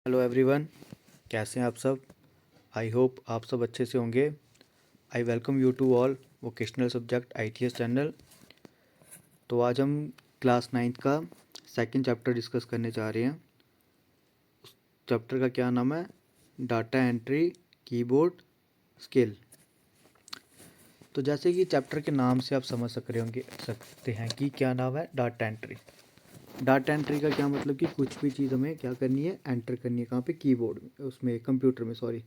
Hello everyone, कैसे हैं आप सब। आई होप आप सब अच्छे से होंगे। I welcome you to all vocational subject ITS चैनल। तो आज हम क्लास 9th का सेकंड चैप्टर डिस्कस करने जा रहे हैं। उस चैप्टर का क्या नाम है? Data entry keyboard skill. तो जैसे कि चैप्टर के नाम से आप समझ सकते हैं कि क्या नाम है, डाटा एंट्री। डाटा एंट्री का क्या मतलब कि कुछ भी चीज़ हमें क्या करनी है, एंटर करनी है। कहाँ पे? कीबोर्ड में, उसमें कंप्यूटर में, सॉरी।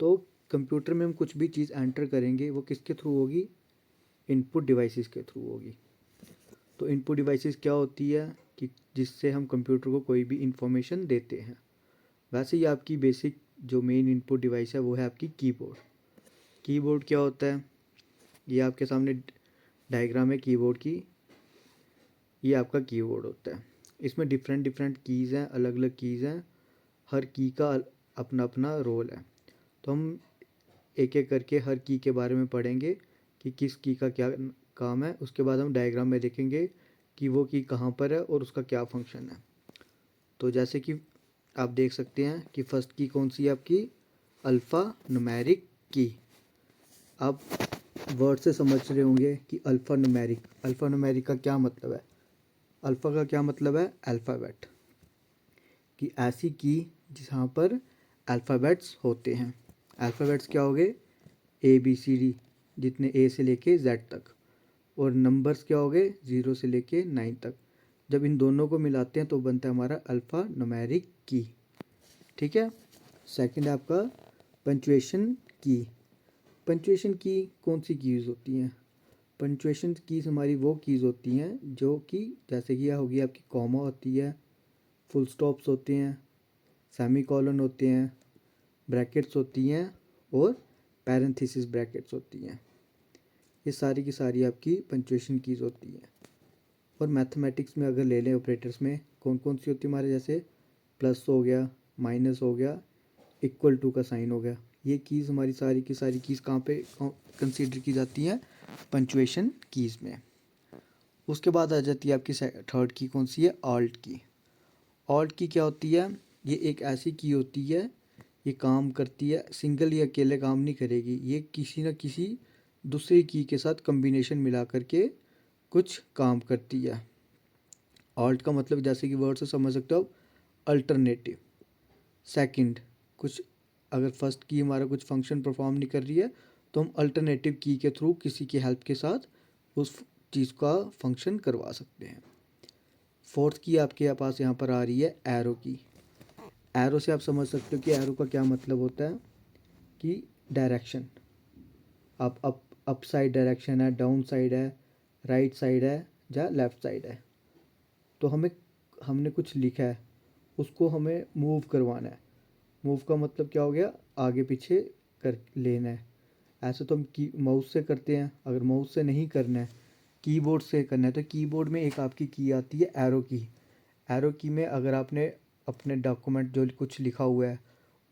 तो कंप्यूटर में हम कुछ भी चीज़ एंटर करेंगे वो किसके थ्रू होगी? इनपुट डिवाइसेस के थ्रू होगी। तो इनपुट डिवाइसेस क्या होती है कि जिससे हम कंप्यूटर को कोई भी इंफॉर्मेशन देते हैं। वैसे ही आपकी बेसिक जो मेन इनपुट डिवाइस है वो है आपकी कीबोर्ड। कीबोर्ड क्या होता है? ये आपके सामने डायग्राम है कीबोर्ड की। ये आपका कीबोर्ड होता है। इसमें डिफरेंट डिफरेंट कीज़ हैं, अलग अलग कीज़ हैं। हर की का अपना अपना रोल है। तो हम एक एक करके हर की के बारे में पढ़ेंगे कि किस की का क्या काम है। उसके बाद हम डायग्राम में देखेंगे कि वो की कहाँ पर है और उसका क्या फंक्शन है। तो जैसे कि आप देख सकते हैं कि फर्स्ट की कौन सी है आपकी? अल्फ़ा न्यूमेरिक की। आप वर्ड से समझ रहे होंगे कि अल्फ़ा न्यूमेरिक का क्या मतलब है। अल्फ़ा का क्या मतलब है? अल्फ़ाबेट कि ऐसी की जहाँ पर अल्फ़ाबेट्स होते हैं। अल्फ़ाबेट्स क्या हो गए? ABCD, जितने A से लेके Z तक। और नंबर्स क्या हो गए? 0 से लेके 9 तक। जब इन दोनों को मिलाते हैं तो बनता है हमारा अल्फ़ा न्यूमेरिक की। ठीक है। सेकंड है आपका पंचुएशन की। पंचुएशन की कौन सी कीज़ होती हैं? पंचुएशन कीज़ हमारी वो कीज़ होती हैं जो कि जैसे कि यह होगी आपकी कॉमा होती है, फुल स्टॉप्स होते हैं, सेमी कॉलन होते हैं, ब्रैकेट्स होती हैं और पैरेंथेसिस ब्रैकेट्स होती हैं। ये सारी की सारी आपकी पंचुएशन कीज़ होती हैं। और मैथमेटिक्स में अगर ले लें ऑपरेटर्स में कौन कौन सी होती है हमारे? जैसे प्लस हो गया, माइनस हो गया, इक्वल टू का साइन हो गया। ये कीज़ हमारी सारी की सारी कीज़ कहाँ पे कंसीडर की जाती हैं? पंचुएशन कीज़ में। उसके बाद आ जाती है आपकी थर्ड की, कौन सी है? ऑल्ट की। ऑल्ट की क्या होती है? ये एक ऐसी की होती है, ये काम करती है, सिंगल या अकेले काम नहीं करेगी। ये किसी न किसी दूसरी की के साथ कम्बिनेशन मिला करके कुछ काम करती है। ऑल्ट का मतलब जैसे कि वर्ड से समझ सकते हो आप, अल्टरनेटिव। सेकंड, कुछ अगर फर्स्ट की हमारा कुछ फंक्शन परफॉर्म नहीं कर रही है तो हम अल्टरनेटिव की के थ्रू किसी की हेल्प के साथ उस चीज़ का फंक्शन करवा सकते हैं। फोर्थ की आपके पास यहाँ पर आ रही है एरो की। एरो से आप समझ सकते हो कि एरो का क्या मतलब होता है कि डायरेक्शन। अप साइड डायरेक्शन है, डाउन साइड है, राइट साइड है या लेफ़्ट साइड है। तो हमने कुछ लिखा है, उसको हमें मूव करवाना है। मूव का मतलब क्या हो गया? आगे पीछे कर लेना है। ऐसे तो हम की माउस से करते हैं। अगर माउस से नहीं करना है, कीबोर्ड से करना है, तो कीबोर्ड में एक आपकी की आती है एरो की। एरो की में अगर आपने अपने डॉक्यूमेंट जो कुछ लिखा हुआ है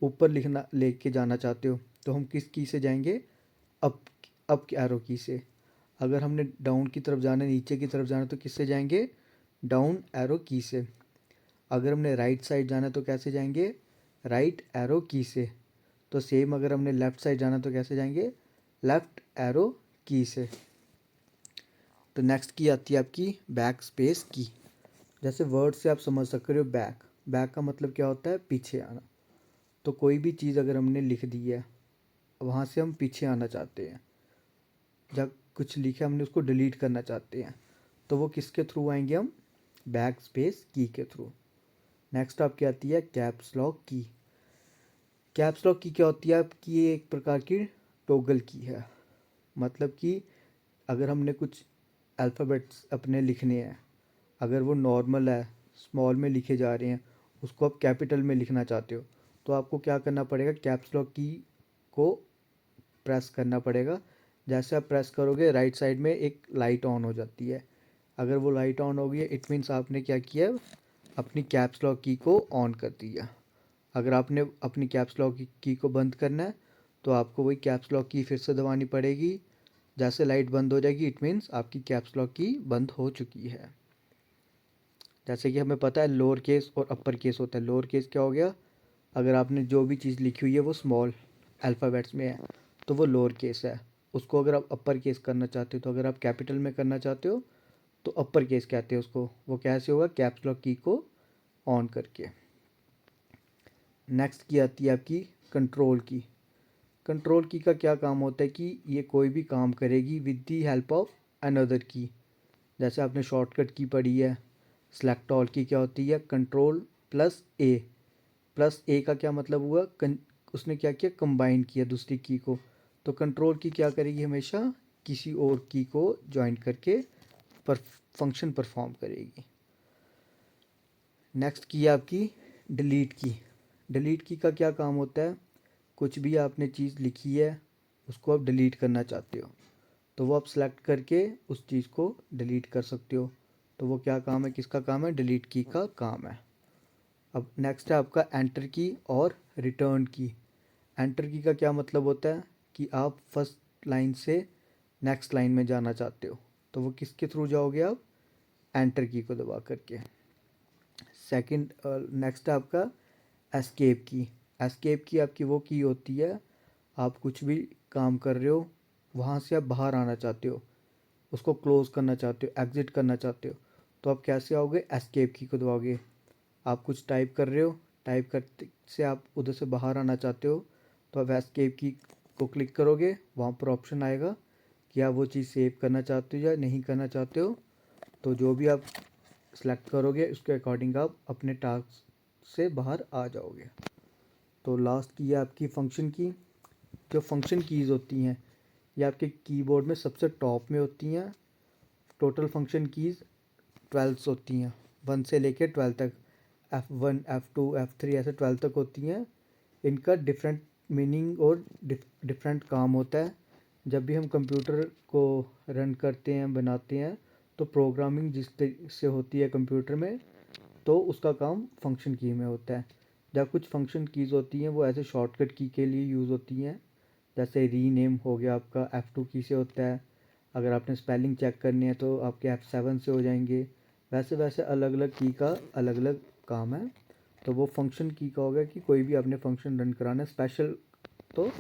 ऊपर लिखना लेके जाना चाहते हो तो हम किस की से जाएंगे? अप अप एरो की से। अगर हमने डाउन की तरफ जाना है, नीचे की तरफ जाना है, तो किससे जाएंगे? डाउन एरो की से। अगर हमने राइट साइड जाना है तो कैसे जाएंगे? राइट एरो की से। तो सेम अगर हमने लेफ़्ट साइड जाना तो कैसे जाएंगे? लेफ़्ट एरो की से। तो नेक्स्ट की आती है आपकी बैक स्पेस की। जैसे वर्ड से आप समझ सकते हो बैक। बैक का मतलब क्या होता है? पीछे आना। तो कोई भी चीज़ अगर हमने लिख दी है, वहाँ से हम पीछे आना चाहते हैं, जब कुछ लिखा हमने उसको डिलीट करना चाहते हैं, तो वो किसके थ्रू आएंगे हम? बैक स्पेस की के थ्रू। नेक्स्ट आपकी आती है कैप्स लॉक की। कैप्स लॉक की क्या होती है आपकी? ये एक प्रकार की टॉगल की है। मतलब कि अगर हमने कुछ अल्फ़ाबेट्स अपने लिखने हैं, अगर वो नॉर्मल है, स्मॉल में लिखे जा रहे हैं, उसको आप कैपिटल में लिखना चाहते हो, तो आपको क्या करना पड़ेगा? कैप्स लॉक की को प्रेस करना पड़ेगा। जैसे आप प्रेस करोगे राइट साइड में एक लाइट ऑन हो जाती है। अगर वो लाइट ऑन हो गई है, इट मीन्स आपने क्या किया? अपनी कैप्स लॉक की को ऑन कर दिया। अगर आपने अपनी कैप्स लॉक की को बंद करना है तो आपको वही कैप्स लॉक की फिर से दबानी पड़ेगी। जैसे लाइट बंद हो जाएगी, इट मीन्स आपकी कैप्स लॉक की बंद हो चुकी है। जैसे कि हमें पता है लोअर केस और अपर केस होता है। लोअर केस क्या हो गया? अगर आपने जो भी चीज़ लिखी हुई है वो स्मॉल अल्फ़ाबेट्स में है तो वो लोअर केस है। उसको अगर आप अपर केस करना चाहते हो, तो अगर आप कैपिटल में करना चाहते हो तो अपर केस कहते हैं उसको। वो कैसे होगा? कैप्स लॉक की को ऑन करके। नेक्स्ट की आती है आपकी कंट्रोल की। कंट्रोल की का क्या काम होता है कि ये कोई भी काम करेगी with the help of another की। जैसे आपने शॉर्टकट की पढ़ी है, सेलेक्ट ऑल की क्या होती है? कंट्रोल प्लस ए। प्लस ए का क्या मतलब हुआ? उसने क्या किया? कंबाइन किया दूसरी की को। तो कंट्रोल की क्या करेगी? हमेशा किसी और की को ज्वाइन करके फंक्शन परफॉर्म करेगी। नेक्स्ट की है आपकी डिलीट की। डिलीट की का क्या काम होता है? कुछ भी आपने चीज़ लिखी है उसको आप डिलीट करना चाहते हो तो वो आप सेलेक्ट करके उस चीज़ को डिलीट कर सकते हो। तो वो क्या काम है? किसका काम है? डिलीट की का काम है। अब नेक्स्ट है आपका एंटर की और रिटर्न की। एंटर की का क्या मतलब होता है कि आप फर्स्ट लाइन से नेक्स्ट लाइन में जाना चाहते हो तो वो किसके थ्रू जाओगे? आप एंटर की को दबा करके। सेकंड नेक्स्ट है आपका एस्केप की। एस्केप की आपकी वो की होती है, आप कुछ भी काम कर रहे हो, वहाँ से आप बाहर आना चाहते हो, उसको क्लोज़ करना चाहते हो, एग्ज़िट करना चाहते हो, तो आप कैसे आओगे? एस्केप की को दबाओगे। आप कुछ टाइप कर रहे हो, टाइप करते से आप उधर से बाहर आना चाहते हो तो आप एस्केप की को क्लिक करोगे। वहाँ पर ऑप्शन आएगा कि आप वो चीज़ सेव करना चाहते हो या नहीं करना चाहते हो। तो जो भी आप सेलेक्ट करोगे उसके अकॉर्डिंग आप अपने टास्क से बाहर आ जाओगे। तो लास्ट की है आपकी फंक्शन की। जो फंक्शन कीज़ होती हैं ये आपके कीबोर्ड में सबसे टॉप में होती हैं। टोटल फंक्शन कीज़ 12 होती हैं, 1 से लेकर 12 तक। F1 F2 F3 ऐसे 12 तक होती हैं। इनका डिफरेंट मीनिंग और डिफरेंट काम होता है। जब भी हम कंप्यूटर को रन करते हैं, बनाते हैं, तो प्रोग्रामिंग जिस तरीके से होती है कंप्यूटर में, तो उसका काम फंक्शन की में होता है। जब कुछ फंक्शन कीज़ होती हैं वो ऐसे शॉर्टकट की के लिए यूज़ होती हैं। जैसे रीनेम हो गया आपका F2 की से होता है। अगर आपने स्पेलिंग चेक करनी है तो आपके F7 से हो जाएंगे। वैसे वैसे अलग अलग की का अलग अलग काम है। तो वो फंक्शन की का होगा कि कोई भी आपने फंक्शन रन कराना है स्पेशल, तो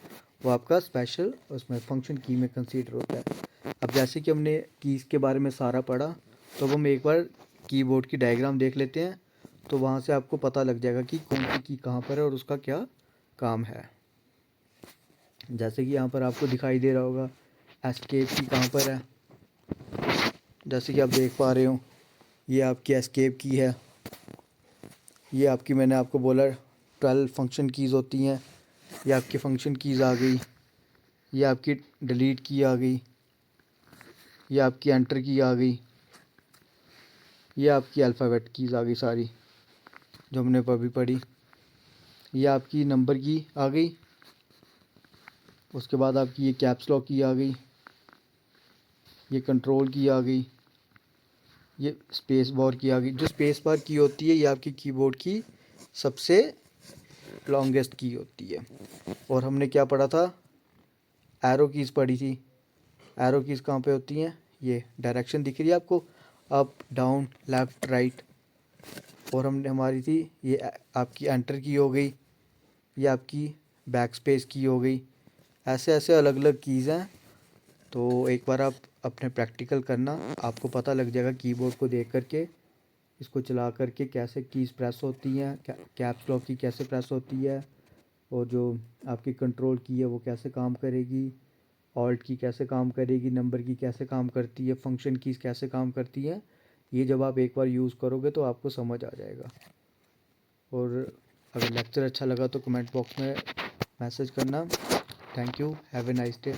वो आपका स्पेशल उसमें फंक्शन की में कंसीडर होता है। अब जैसे कि हमने कीज़ के बारे में सारा पढ़ा, तो हम एक बार कीबोर्ड की डायग्राम देख लेते हैं। तो वहाँ से आपको पता लग जाएगा कि कौन सी की कहाँ पर है और उसका क्या काम है। जैसे कि यहाँ पर आपको दिखाई दे रहा होगा एस्केप की कहाँ पर है। जैसे कि आप देख पा रहे हो ये आपकी एस्केप की है। ये आपकी, मैंने आपको बोला 12 फंक्शन कीज़ होती हैं। ये आपकी फंक्शन कीज़ आ गई। ये आपकी डिलीट की आ गई। ये आपकी एंटर की आ गई। ये आपकी अल्फ़ाबेट कीज़ आ गई सारी जो हमने अभी पढ़ी। ये आपकी नंबर की आ गई। उसके बाद आपकी ये कैप्स लॉक की आ गई। ये कंट्रोल की आ गई। ये स्पेस बार की आ गई। जो स्पेस बार की होती है ये आपकी कीबोर्ड की सबसे लॉन्गेस्ट की होती है। और हमने क्या पढ़ा था? एरो कीज़ पढ़ी थी। एरो कीज़ कहाँ पे होती हैं? ये डायरेक्शन दिख रही है आपको, अप डाउन लेफ़्ट राइट। और हमने हमारी थी ये आपकी एंटर की हो गई, ये आपकी बैक स्पेस की हो गई। ऐसे ऐसे अलग अलग कीज़ हैं। तो एक बार आप अपने प्रैक्टिकल करना, आपको पता लग जाएगा कीबोर्ड को देख करके, इसको चला करके कैसे कीज़ प्रेस होती हैं, कैप्स लॉक की कैसे प्रेस होती है, और जो आपकी कंट्रोल की है वो कैसे काम करेगी, ऑल्ट की कैसे काम करेगी, नंबर की कैसे काम करती है, फंक्शन कीज़ कैसे काम करती हैं। ये जब आप एक बार यूज़ करोगे तो आपको समझ आ जाएगा। और अगर लेक्चर अच्छा लगा तो कमेंट बॉक्स में मैसेज करना। Thank you, have a nice day.